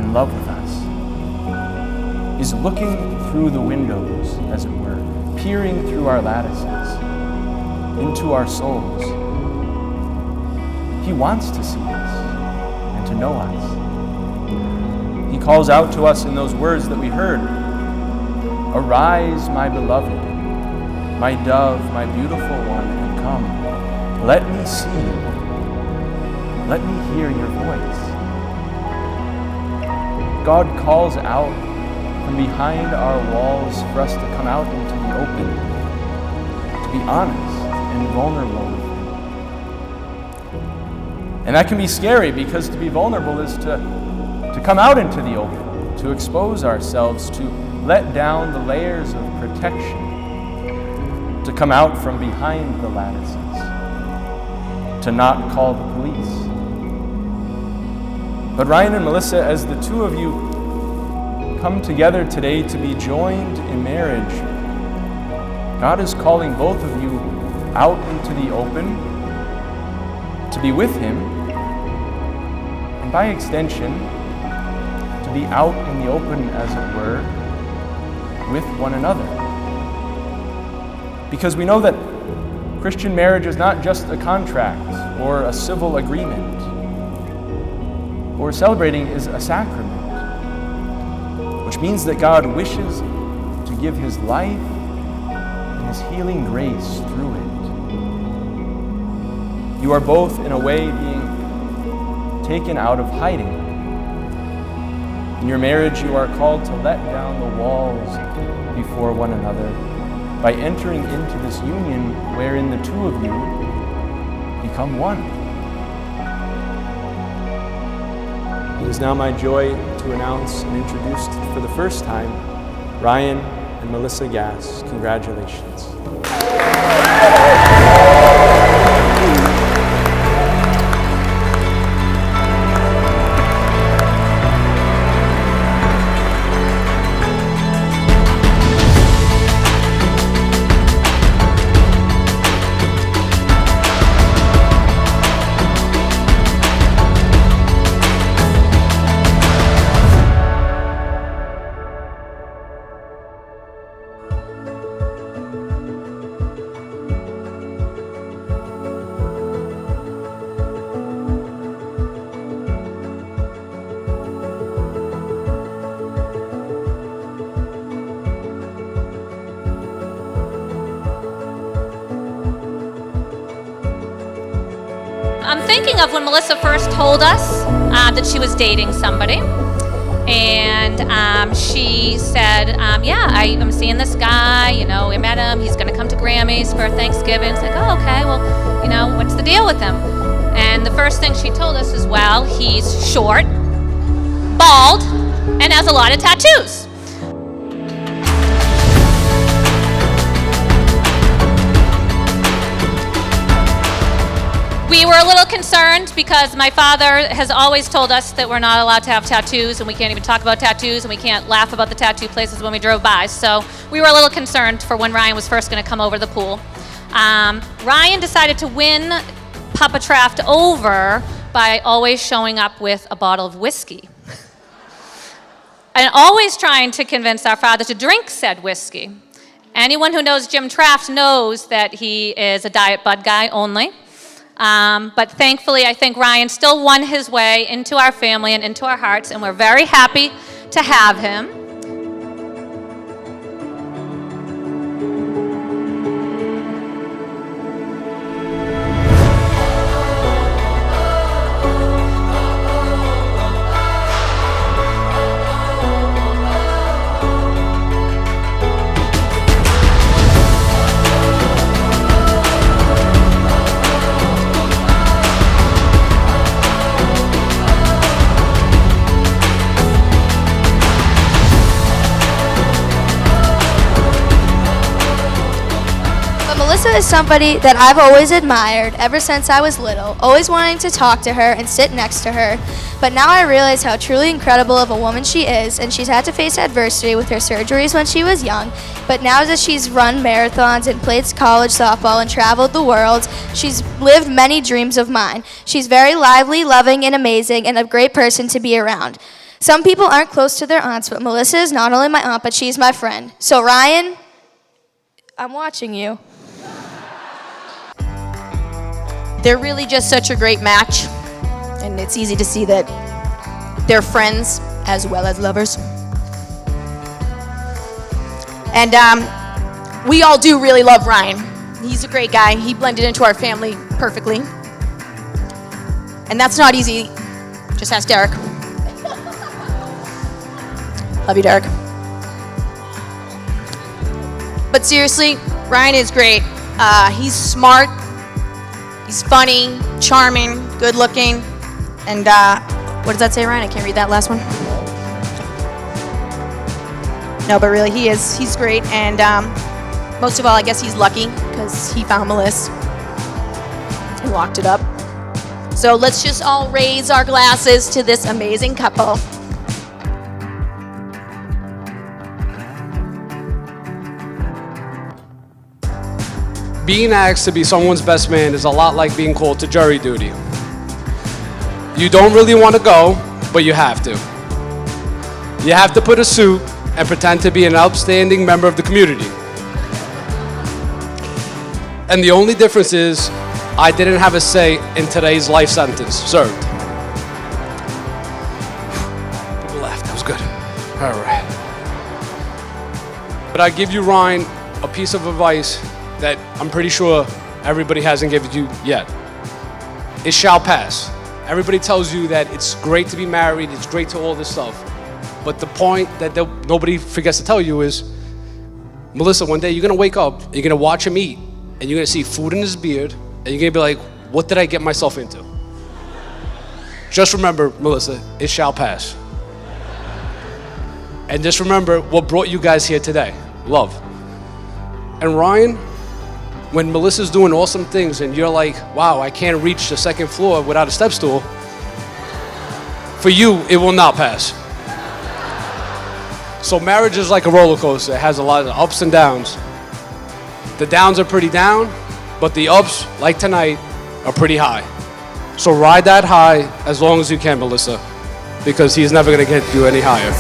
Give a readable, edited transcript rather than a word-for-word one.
in love with us, is looking through the windows, as it were, peering through our lattices, into our souls. He wants to see us and to know us. He calls out to us in those words that we heard, "Arise, my beloved, my dove, my beautiful one, and come. Let me see you. Let me hear your voice." God calls out from behind our walls for us to come out into the open, to be honest and vulnerable with Him. And that can be scary, because to be vulnerable is to come out into the open, to expose ourselves, to let down the layers of protection, to come out from behind the lattices, to not call the police. But Ryan and Melissa, as the two of you come together today to be joined in marriage, God is calling both of you out into the open to be with Him, and by extension, to be out in the open, as it were, with one another. Because we know that Christian marriage is not just a contract or a civil agreement. What we're celebrating is a sacrament, which means that God wishes to give His life and His healing grace through it. You are both, in a way, being taken out of hiding. In your marriage, you are called to let down the walls before one another by entering into this union wherein the two of you become one. It is now my joy to announce and introduce for the first time Ryan and Melissa Gass. Congratulations. I'm thinking of when Melissa first told us that she was dating somebody, and she said, I'm seeing this guy, we met him, he's going to come to Grammys for Thanksgiving. It's like, oh, okay, well, what's the deal with him? And the first thing she told us is, well, he's short, bald, and has a lot of tattoos. We were a little concerned because my father has always told us that we're not allowed to have tattoos, and we can't even talk about tattoos, and we can't laugh about the tattoo places when we drove by. So we were a little concerned for when Ryan was first going to come over to the pool. Ryan decided to win Papa Traft over by always showing up with a bottle of whiskey. And always trying to convince our father to drink said whiskey. Anyone who knows Jim Traft knows that he is a Diet Bud guy only. But thankfully, I think Ryan still won his way into our family and into our hearts, and we're very happy to have him. Melissa is somebody that I've always admired ever since I was little, always wanting to talk to her and sit next to her. But now I realize how truly incredible of a woman she is, and she's had to face adversity with her surgeries when she was young. But now that she's run marathons and played college softball and traveled the world, she's lived many dreams of mine. She's very lively, loving, and amazing, and a great person to be around. Some people aren't close to their aunts, but Melissa is not only my aunt, but she's my friend. So Ryan, I'm watching you. They're really just such a great match, and it's easy to see that they're friends as well as lovers. And we all do really love Ryan. He's a great guy. He blended into our family perfectly. And that's not easy. Just ask Derek. Love you, Derek. But seriously, Ryan is great. He's smart. He's funny, charming, good looking. And what does that say, Ryan? I can't read that last one. No, but really, he's great. And most of all, I guess he's lucky because he found Melissa and locked it up. So let's just all raise our glasses to this amazing couple. Being asked to be someone's best man is a lot like being called to jury duty. You don't really want to go, but you have to. You have to put a suit and pretend to be an outstanding member of the community. And the only difference is, I didn't have a say in today's life sentence served. People laughed, that was good. All right. But I give you, Ryan, a piece of advice that I'm pretty sure everybody hasn't given you yet. It shall pass. Everybody tells you that it's great to be married, it's great to all this stuff. But the point that nobody forgets to tell you is, Melissa, one day you're gonna wake up, you're gonna watch him eat, and you're gonna see food in his beard, and you're gonna be like, what did I get myself into? Just remember, Melissa, it shall pass. And just remember what brought you guys here today, love. And Ryan, when Melissa's doing awesome things and you're like, wow, I can't reach the second floor without a step stool, for you, it will not pass. So marriage is like a roller coaster. It has a lot of ups and downs. The downs are pretty down, but the ups, like tonight, are pretty high. So ride that high as long as you can, Melissa, because he's never gonna get you any higher.